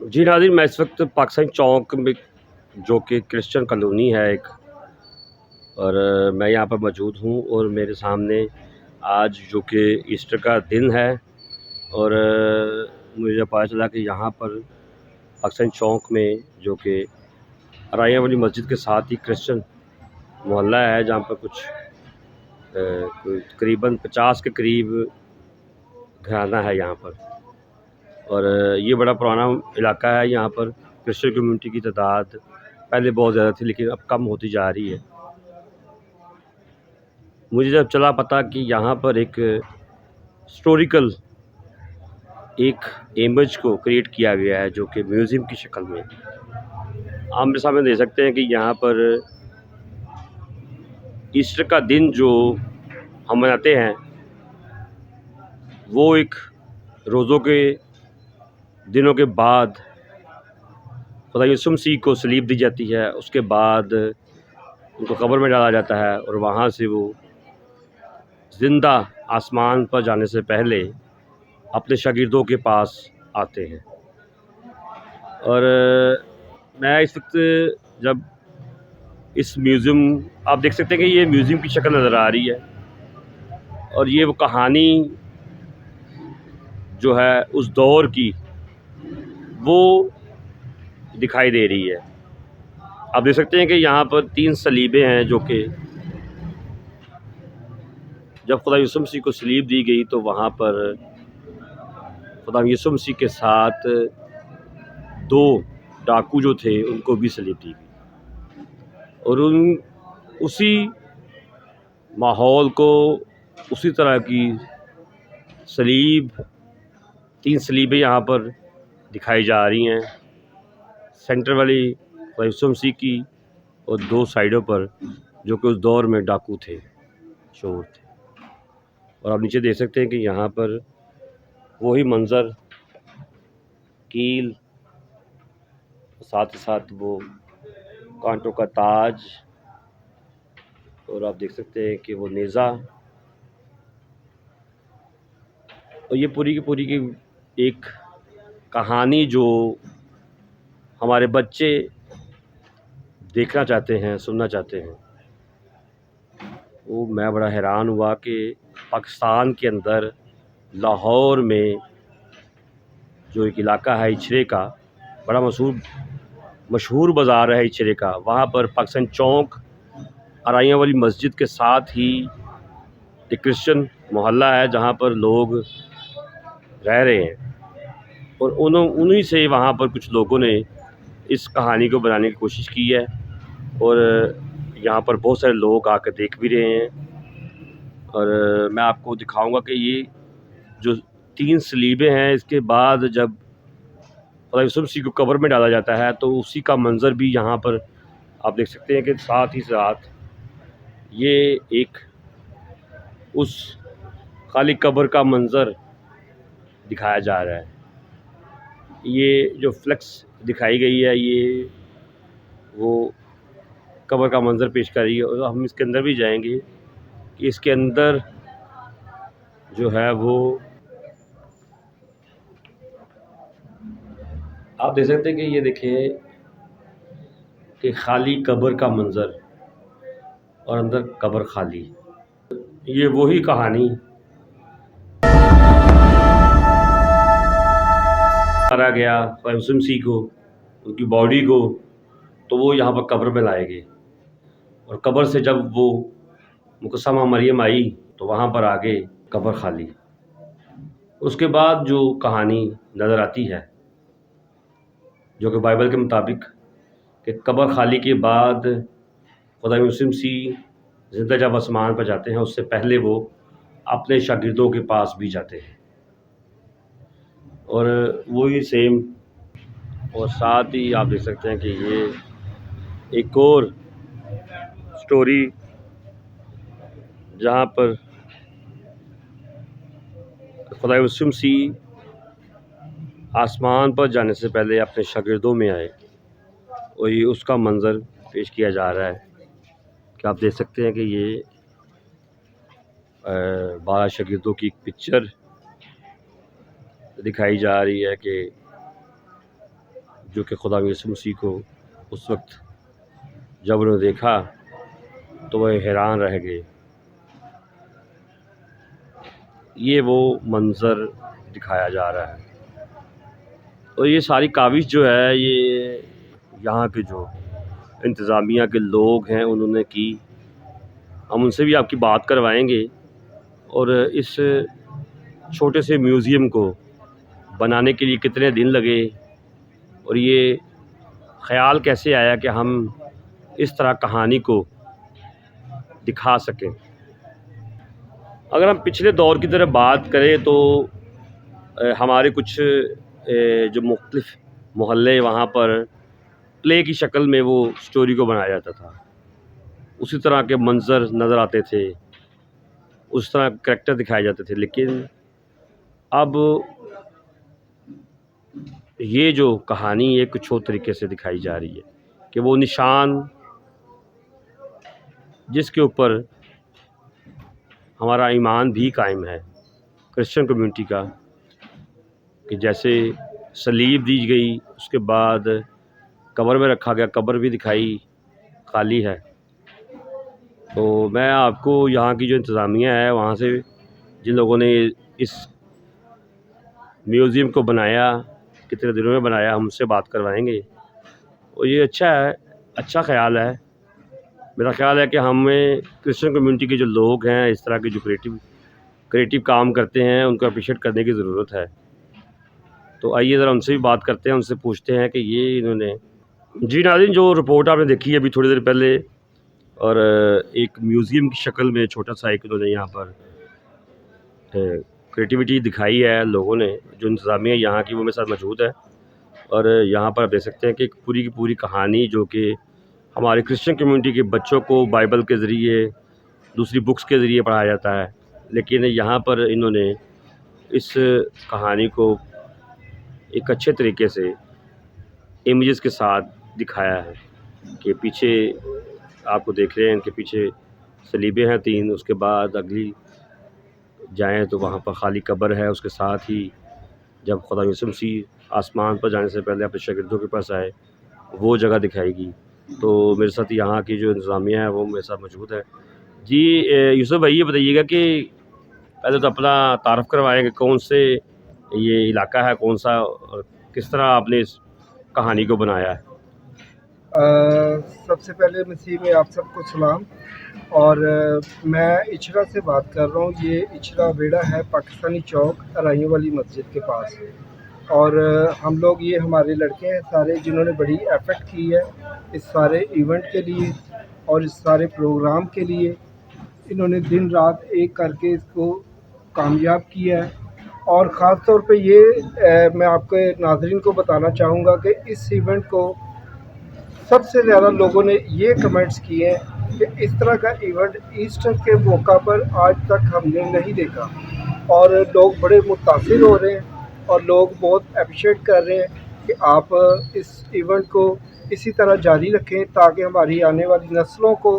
जी नाज़रीन, मैं इस वक्त पाकिस्तान चौक में जो कि क्रिश्चियन कॉलोनी है एक, और मैं यहाँ पर मौजूद हूँ और मेरे सामने आज जो कि ईस्टर का दिन है और मुझे पता चला कि यहाँ पर पाकिस्तान चौक में जो कि अराइयाँ वाली मस्जिद के साथ ही क्रिश्चियन मोहल्ला है जहाँ पर कुछ कोई तकरीबन 50 के करीब घराना है यहाँ पर। और ये बड़ा पुराना इलाका है। यहाँ पर क्रिश्चियन कम्युनिटी की तादाद पहले बहुत ज़्यादा थी लेकिन अब कम होती जा रही है। मुझे जब चला पता कि यहाँ पर एक हिस्टोरिकल एक इमेज को क्रिएट किया गया है जो कि म्यूज़ियम की शक्ल में आप मेरे सामने देख सकते हैं कि यहाँ पर ईस्टर का दिन जो हम मनाते हैं वो एक रोज़ों के दिनों के बाद खुदा यीशु मसीह को सलीब दी जाती है, उसके बाद उनको कब्र में डाला जाता है और वहाँ से वो ज़िंदा आसमान पर जाने से पहले अपने शागिर्दों के पास आते हैं। और मैं इस वक्त जब इस म्यूज़ियम आप देख सकते हैं कि ये म्यूज़ियम की शक्ल नज़र आ रही है और ये वो कहानी जो है उस दौर की वो दिखाई दे रही है। आप देख सकते हैं कि यहाँ पर 3 सलीबें हैं जो कि जब खुदा यीशु मसीह को सलीब दी गई तो वहाँ पर खुदा यीशु मसीह के साथ 2 डाकू जो थे उनको भी सलीब दी गई और उसी माहौल को उसी तरह की सलीब 3 सलीबें यहाँ पर दिखाई जा रही हैं। सेंटर वाली खुदा यीशु मसीह की और 2 साइडों पर जो कि उस दौर में डाकू थे, चोर थे। और आप नीचे देख सकते हैं कि यहाँ पर वही मंज़र, कील, साथ ही साथ वो कांटों का ताज, और आप देख सकते हैं कि वो नेज़ा, और ये पूरी की पूरी की एक कहानी जो हमारे बच्चे देखना चाहते हैं, सुनना चाहते हैं। वो मैं बड़ा हैरान हुआ कि पाकिस्तान के अंदर लाहौर में जो एक इलाका है इचरे का, बड़ा मशहूर बाज़ार है इचरे का, वहाँ पर पाकिस्तान चौक अराइयाँ वाली मस्जिद के साथ ही एक क्रिश्चियन मोहल्ला है जहाँ पर लोग रह रहे हैं और उन्हीं से वहाँ पर कुछ लोगों ने इस कहानी को बनाने की कोशिश की है और यहाँ पर बहुत सारे लोग आकर देख भी रहे हैं। और मैं आपको दिखाऊंगा कि ये जो 3 सलीबें हैं इसके बाद जब खुदा यीशु मसीह को कब्र में डाला जाता है तो उसी का मंज़र भी यहाँ पर आप देख सकते हैं कि साथ ही साथ ये एक उस खाली कब्र का मंज़र दिखाया जा रहा है। ये जो फ्लेक्स दिखाई गई है ये वो कब्र का मंज़र पेश कर रही है और हम इसके अंदर भी जाएंगे कि इसके अंदर जो है वो आप देख सकते हैं कि ये देखिए कि खाली कब्र का मंज़र और अंदर कब्र खाली। ये वही कहानी मारा गया यीशु मसीह को, उनकी बॉडी को, तो वो यहाँ पर कब्र में लाए गए और कब्र से जब वो मुकस्समा मरियम आई तो वहाँ पर आगे कब्र खाली। उसके बाद जो कहानी नज़र आती है जो कि बाइबल के मुताबिक कि कब्र खाली के बाद खुदा यीशु मसीह ज़िंदा जब आसमान पर जाते हैं उससे पहले वो अपने शागिर्दों के पास भी जाते हैं और वही सेम। और साथ ही आप देख सकते हैं कि ये एक और स्टोरी जहाँ पर खुदा यीशु मसीह आसमान पर जाने से पहले अपने शागिर्दों में आए और ये उसका मंज़र पेश किया जा रहा है कि आप देख सकते हैं कि ये 12 शागिर्दों की एक पिक्चर दिखाई जा रही है कि जो कि खुदा यीशु मसीह को उस वक्त जब उन्होंने देखा तो वह हैरान रह गए। ये वो मंज़र दिखाया जा रहा है। और ये सारी काविश जो है ये यहाँ के जो इंतज़ामिया के लोग हैं उन्होंने की। हम उनसे भी आपकी बात करवाएंगे और इस छोटे से म्यूज़ियम को बनाने के लिए कितने दिन लगे और ये ख़्याल कैसे आया कि हम इस तरह कहानी को दिखा सकें। अगर हम पिछले दौर की तरफ बात करें तो हमारे कुछ जो मुख्तलिफ़ मोहल्ले वहाँ पर प्ले की शक्ल में वो स्टोरी को बनाया जाता था। उसी तरह के मंज़र नज़र आते थे, उस तरह करैक्टर दिखाए जाते थे। लेकिन अब ये जो कहानी है कुछ और तरीके से दिखाई जा रही है कि वो निशान जिसके ऊपर हमारा ईमान भी कायम है क्रिश्चियन कम्युनिटी का, कि जैसे सलीब दी गई, उसके बाद कब्र में रखा गया, कब्र भी दिखाई खाली है। तो मैं आपको यहाँ की जो इंतज़ामिया है वहाँ से जिन लोगों ने इस म्यूज़ियम को बनाया, कितने दिनों में बनाया, हम उनसे बात करवाएंगे। और ये अच्छा है, अच्छा ख़्याल है। मेरा ख़्याल है कि हमें क्रिश्चियन कम्युनिटी के जो लोग हैं इस तरह के जो क्रिएटिव काम करते हैं उनको अप्रिशिएट करने की ज़रूरत है। तो आइए ज़रा उनसे भी बात करते हैं, उनसे पूछते हैं कि ये इन्होंने जी नाज़रीन, जो रिपोर्ट आपने देखी है अभी थोड़ी देर पहले, और एक म्यूज़ियम की शक्ल में छोटा सा एक इन्होंने यहाँ पर क्रिएटिविटी दिखाई है लोगों ने, जो इंतज़ामिया यहाँ की वो मेरे साथ मौजूद है। और यहाँ पर आप देख सकते हैं कि पूरी की पूरी कहानी जो कि हमारे क्रिश्चियन कम्युनिटी के बच्चों को बाइबल के ज़रिए, दूसरी बुक्स के ज़रिए पढ़ाया जाता है, लेकिन यहाँ पर इन्होंने इस कहानी को एक अच्छे तरीके से इमेजेस के साथ दिखाया है। कि पीछे आपको देख रहे हैं, इनके पीछे सलीबे हैं 3, उसके बाद अगली जाएँ तो वहाँ पर खाली कब्र है। उसके साथ ही जब खुदा यीशु मसीह आसमान पर जाने से पहले अपने शागिर्दों के पास आए, वो जगह दिखाएगी। तो मेरे साथ यहाँ की जो इंतज़ामिया है वो मेरे साथ मौजूद है। जी यूसुफ़ भाई, ये बताइएगा कि पहले तो अपना तारुफ़ करवाएँगे, कौन से ये इलाका है, कौन सा, और किस तरह आपने इस कहानी को बनाया है? सबसे पहले मसीह में आप सबको सलाम। और मैं इचरा से बात कर रहा हूँ। ये इचरा बेड़ा है पाकिस्तानी चौक अराइयों वाली मस्जिद के पास। और हम लोग, ये हमारे लड़के हैं सारे जिन्होंने बड़ी एफर्ट की है इस सारे इवेंट के लिए और इस सारे प्रोग्राम के लिए। इन्होंने दिन रात एक करके इसको कामयाब किया है। और ख़ास तौर पे ये मैं आपके नाज़रीन को बताना चाहूँगा कि इस इवेंट को सबसे ज़्यादा लोगों ने ये कमेंट्स किए हैं कि इस तरह का इवेंट ईस्टर के मौका पर आज तक हमने नहीं देखा। और लोग बड़े मुतासिर हो रहे हैं और लोग बहुत अप्रिशिएट कर रहे हैं कि आप इस इवेंट को इसी तरह जारी रखें ताकि हमारी आने वाली नस्लों को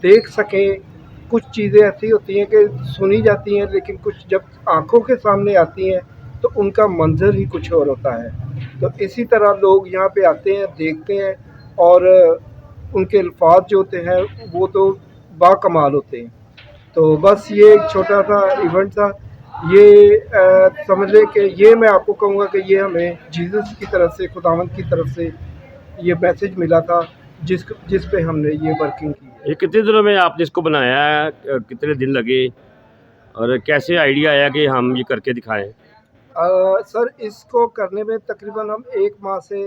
देख सकें। कुछ चीज़ें ऐसी होती हैं कि सुनी जाती हैं, लेकिन कुछ जब आँखों के सामने आती हैं तो उनका मंज़र ही कुछ और होता है। तो इसी तरह लोग यहाँ पे आते हैं, देखते हैं, और उनके अल्फाज जो होते हैं वो तो बाकमाल होते हैं। तो बस ये एक छोटा सा इवेंट था। ये समझ लें कि ये मैं आपको कहूँगा कि ये हमें जीसस की तरफ से, खुदावंद की तरफ से ये मैसेज मिला था जिस पे हमने ये वर्किंग की। ये कितने दिनों में आपने इसको बनाया है, कितने दिन लगे, और कैसे आइडिया आया कि हम ये करके दिखाएं? सर, इसको करने में तकरीबन हम 1 माह से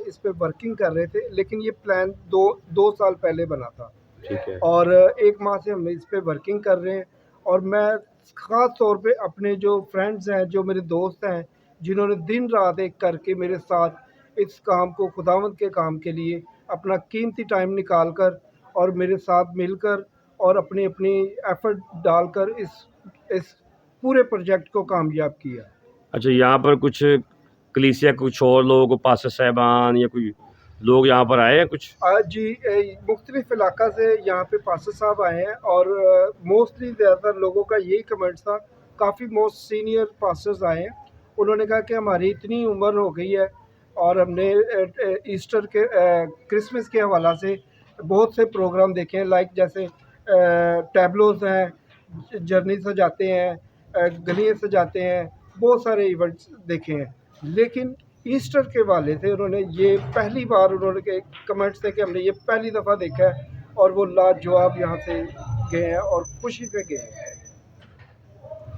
इस पे वर्किंग कर रहे थे, लेकिन ये प्लान दो साल पहले बना था। ठीक है। और 1 माह से हम इस पे वर्किंग कर रहे हैं। और मैं ख़ास तौर पे अपने जो फ्रेंड्स हैं, जो मेरे दोस्त हैं, जिन्होंने दिन रात एक करके मेरे साथ इस काम को, खुदावंद के काम के लिए अपना कीमती टाइम निकाल कर और मेरे साथ मिलकर और अपनी अपनी एफ़र्ट डालकर इस पूरे प्रोजेक्ट को कामयाब किया। अच्छा, यहाँ पर कुछ कलीसिया, कुछ और लोग, पास्टर साहबान या कोई लोग यहाँ पर आए हैं कुछ? जी, मुख्तलिफ इलाका से यहाँ पे पास्टर साहब आए हैं और मोस्टली ज़्यादातर लोगों का यही कमेंट्स था। काफ़ी मोस्ट सीनियर पास्टर्स आए हैं। उन्होंने कहा कि हमारी इतनी उम्र हो गई है और हमने ईस्टर के क्रिसमस के हवाला से बहुत से प्रोग्राम देखे हैं, लाइक जैसे टैबलोज हैं, जर्नी सजाते हैं, गलियाँ सजाते हैं, बहुत सारे इवेंट्स देखे हैं। लेकिन ईस्टर के वाले से उन्होंने ये पहली बार उन्होंने के कमेंट्स थे कि हमने ये पहली दफ़ा देखा है और वो लाजवाब यहाँ से गए हैं और खुशी से गए हैं।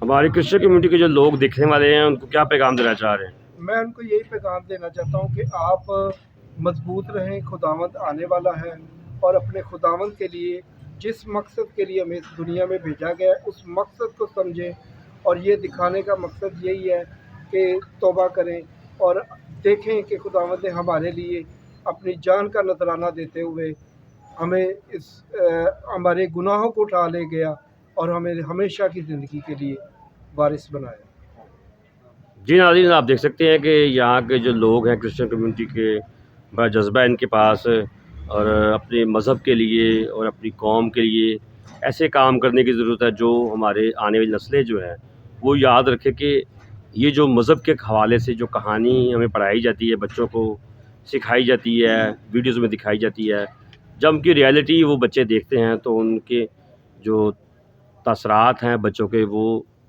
हमारी क्रिश्चियन कम्युनिटी के जो लोग देखने वाले हैं उनको क्या पैगाम देना चाह रहे हैं? मैं उनको यही पैगाम देना चाहता हूँ कि आप मजबूत रहें, खुदावंद आने वाला है और अपने खुदावंद के लिए जिस मकसद के लिए हमें इस दुनिया में भेजा गया है उस मकसद को समझें। और ये दिखाने का मकसद यही है कि तौबा करें और देखें कि खुदावंद ने हमारे लिए अपनी जान का नजराना देते हुए हमें हमारे गुनाहों को उठा ले गया और हमें हमेशा की ज़िंदगी के लिए वारिस बनाया। जी नाज़रीन, आप देख सकते हैं कि यहाँ के जो लोग हैं क्रिश्चियन कम्युनिटी के, बड़ा जज्बा इनके पास और अपने मज़हब के लिए और अपनी कौम के लिए ऐसे काम करने की ज़रूरत है जो हमारे आने वाली नस्लें जो हैं वो याद रखें कि ये जो मज़हब के हवाले से जो कहानी हमें पढ़ाई जाती है, बच्चों को सिखाई जाती है, वीडियोज़ में दिखाई जाती है, जब उनकी रियलिटी वो बच्चे देखते हैं तो उनके जो तसरात हैं बच्चों के वो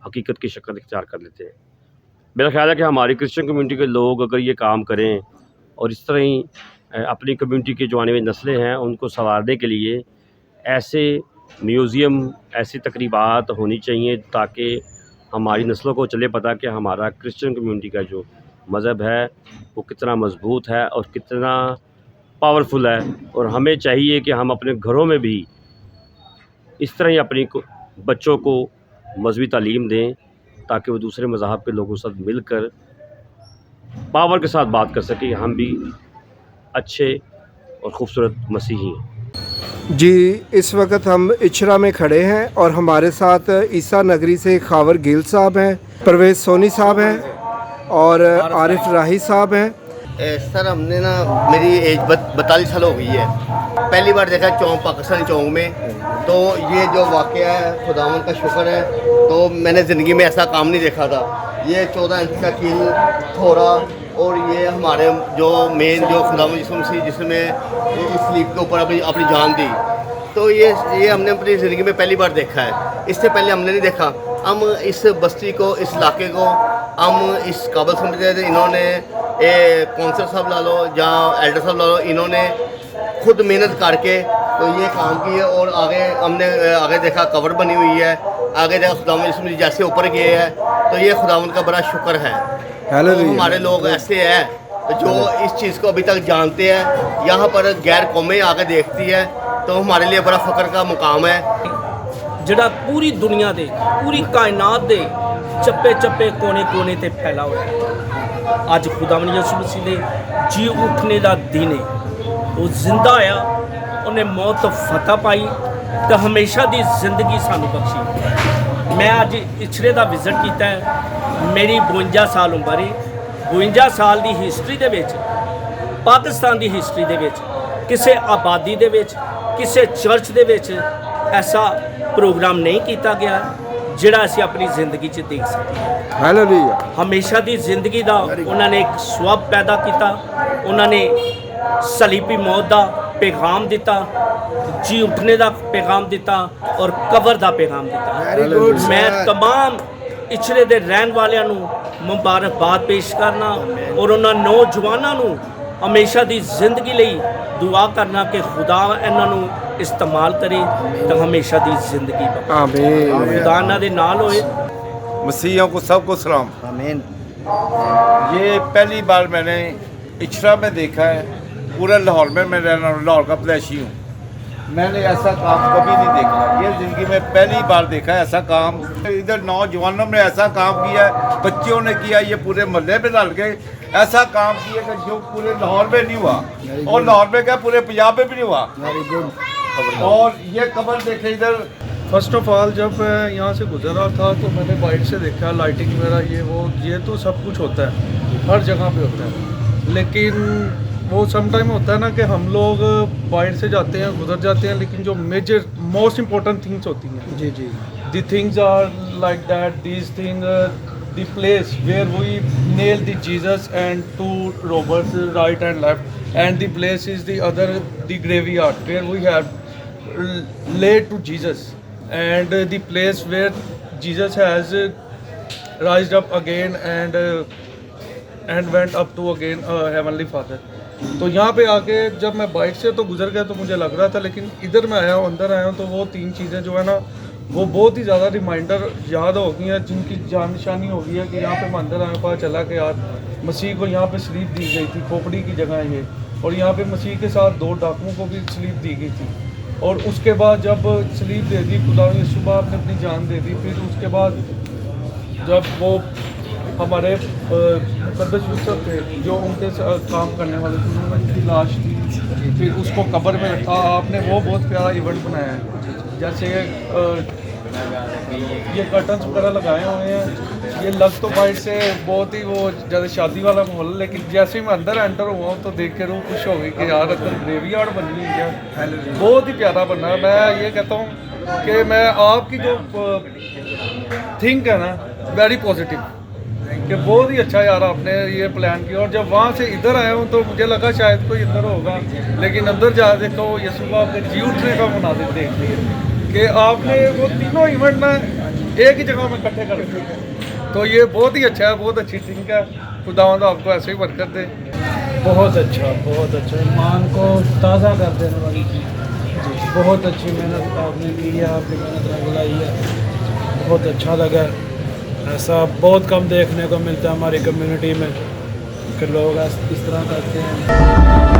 हकीकत की शक्ल इख्तियार कर लेते हैं। मेरा ख़्याल है कि हमारी क्रिश्चियन कम्युनिटी के लोग अगर ये काम करें और इस तरह ही अपनी कम्युनिटी की जो आने वाली नस्लें हैं उनको संवारने के लिए ऐसे म्यूज़ियम, ऐसी तकरीबात होनी चाहिए ताकि हमारी नस्लों को चले पता कि हमारा क्रिश्चियन कम्युनिटी का जो मज़हब है वो कितना मज़बूत है और कितना पावरफुल है। और हमें चाहिए कि हम अपने घरों में भी इस तरह ही अपनी बच्चों को मज़हबी तालीम दें ताकि वो दूसरे मज़हब के लोगों के साथ मिलकर पावर के साथ बात कर सकें हम भी अच्छे और ख़ूबसूरत मसीही हैं। जी, इस वक्त हम इचरा में खड़े हैं और हमारे साथ ईसा नगरी से खावर गिल साहब हैं, परवेज़ सोनी साहब हैं और आरिफ राही साहब हैं। सर हमने ना, मेरी एज 42 साल हो गई है। पहली बार देखा पाकिस्तानी चौक में, तो ये जो वाक़या है खुदावंद का शुक्र है। तो मैंने ज़िंदगी में ऐसा काम नहीं देखा था। ये 14 इंच का कील थोड़ा और ये हमारे जो मेन जो खुदावंद यीशु मसीह जिसमें इस स्लीप के ऊपर अपनी जान दी, तो ये हमने अपनी ज़िंदगी में पहली बार देखा है। इससे पहले हमने नहीं देखा। हम इस बस्ती को, इस इलाके को हम इस काबिल समझते थे। इन्होंने कौंसल साहब ला लो या एल्डर साहब ला लो, इन्होंने खुद मेहनत करके तो ये काम की है। और हमने आगे देखा कवर बनी हुई है, आगे देखा खुदावंद यीशु मसीह जैसे ऊपर गए हैं, तो ये खुदावंद का बड़ा शुक्र है। तो हमारे लोग ऐसे हैं तो जो इस चीज़ को अभी तक जानते हैं, यहाँ पर गैर कौमें आके देखती है, तो हमारे लिए बड़ा फ़ख्र का मुकाम है। ਜਿਹੜਾ पूरी दुनिया दे, पूरी कायनात दे ਚੱਪੇ ਚੱਪੇ कोने-कोने ते फैला हुआ है। अज खुदावंद यीशु मसीह दे जी उठने का दिन है। वो जिंदा आया, उन्हें मौत तो फतह पाई तो हमेशा की जिंदगी सानू बख्शी। मैं अज इचरे का विजिट किया है। मेरी 52 साल उम्र है। 52 साल की हिस्टरी दे विच, पाकिस्तान की हिस्टरी दे विच, किसी आबादी दे विच, किसी चर्च दे विच ऐसा प्रोग्राम नहीं किया गया जिहड़ा असीं अपनी जिंदगी च देख सकें। हालेलुया। हमेशा की जिंदगी का उन्होंने एक स्वब पैदा किया, उन्होंने सलीबी मौत का पैगाम दिता, जी उठने का पैगाम दिता और कबर का पैगाम दिता। मैं तमाम इचरे के रहन वालियां नूं मुबारकबाद पेश करना और उन्होंने नौजवानों नूं हमेशा की जिंदगी लई दुआ करना कि खुदा इन्हां नूं इस्तेमाल करे तो हमेशा की जिंदगी आमीन। खुदा इन्हां दे नाल होए। मसीहियों को सबको सलाम। आमीन। ये पहली बार मैंने इचरा में देखा है। पूरा लाहौर में मैं रहना हूँ, लाहौर का पैदाइशी हूँ। मैंने ऐसा काम कभी नहीं देखा। ये ज़िंदगी में पहली बार देखा है ऐसा काम। इधर नौजवानों ने ऐसा काम किया है, बच्चों ने किया, ये पूरे मोहल्ले में डाल के ऐसा काम किया कि जो पूरे लाहौर में नहीं हुआ और लाहौर में क्या पूरे पंजाब में भी नहीं हुआ। और ये कब्र देखे इधर। फर्स्ट ऑफ ऑल जब मैं यहाँ से गुजर रहा था तो मैंने बाइट से देखा लाइटिंग वगैरह ये तो सब कुछ होता है, हर जगह पे होता है। लेकिन वो समटाइम होता है ना कि हम लोग बाइट से जाते हैं, गुजर जाते हैं, लेकिन जो मेजर मोस्ट इम्पोर्टेंट थिंग्स होती हैं, जी जी, the things are like that, these thing the place where we nailed the Jesus and two robbers right and left, and the place is the graveyard where we have laid to Jesus, and the place where Jesus has rised up again and went up to again heavenly Father. तो यहाँ पे आके जब मैं bike से तो गुजर गया तो मुझे लग रहा था, लेकिन इधर मैं आया हूँ, अंदर आया हूँ, तो वो 3 चीज़ें जो है ना वो बहुत ही ज़्यादा रिमाइंडर याद हो गई हैं, जिनकी जान निशानी हो गई है कि यहाँ पे मैं अंदर आया, पता चला कि यार मसीह को यहाँ पे स्लीप दी गई थी, खोपड़ी की जगह है ये, और यहाँ पे मसीह के साथ 2 डाकुओं को भी स्लीप दी गई थी, और उसके बाद जब स्लीप दे दी खुदा ने, सुबह आपने अपनी जान दे दी, फिर उसके बाद जब वो हमारे मुकद्दस यूसुफ थे जो उनके काम करने वाले थे, उन्होंने उनकी लाश थी, फिर उसको कब्र में रखा, आपने वो बहुत प्यारा इवेंट बनाया है, जैसे ये कर्टन्स वगैरह लगाए हुए हैं, ये लग तो बाइट से बहुत ही वो ज़्यादा शादी वाला माहौल, लेकिन जैसे ही मैं अंदर एंटर हुआ हूँ तो देख के रूह खुश हो गई कि यार अंदर ग्रेवयार्ड बनी हुई है, बहुत ही प्यारा बना है। मैं ये कहता हूँ कि मैं आपकी जो थिंक है ना वेरी पॉजिटिव, कि बहुत ही अच्छा यार आपने ये प्लान किया, और जब वहाँ से इधर आया हूँ तो मुझे लगा शायद कोई इधर होगा, लेकिन अंदर जा देखो यीशु को आपने जी उठने का मुनाजिर देख लिया कि आपने वो तीनों इवेंट ना एक ही जगह में इकट्ठे कर दिए, तो ये बहुत ही अच्छा है, बहुत अच्छी थिंक है, खुदावंद आपको ऐसे ही बरकत दे। बहुत अच्छा ईमान को ताज़ा कर देने वाली चीज़, बहुत अच्छी मेहनत आपने की है, आपकी मेहनत रंग लाई है, बहुत अच्छा लगा। ऐसा बहुत कम देखने को मिलता है हमारी कम्युनिटी में कि लोग इस तरह करते हैं।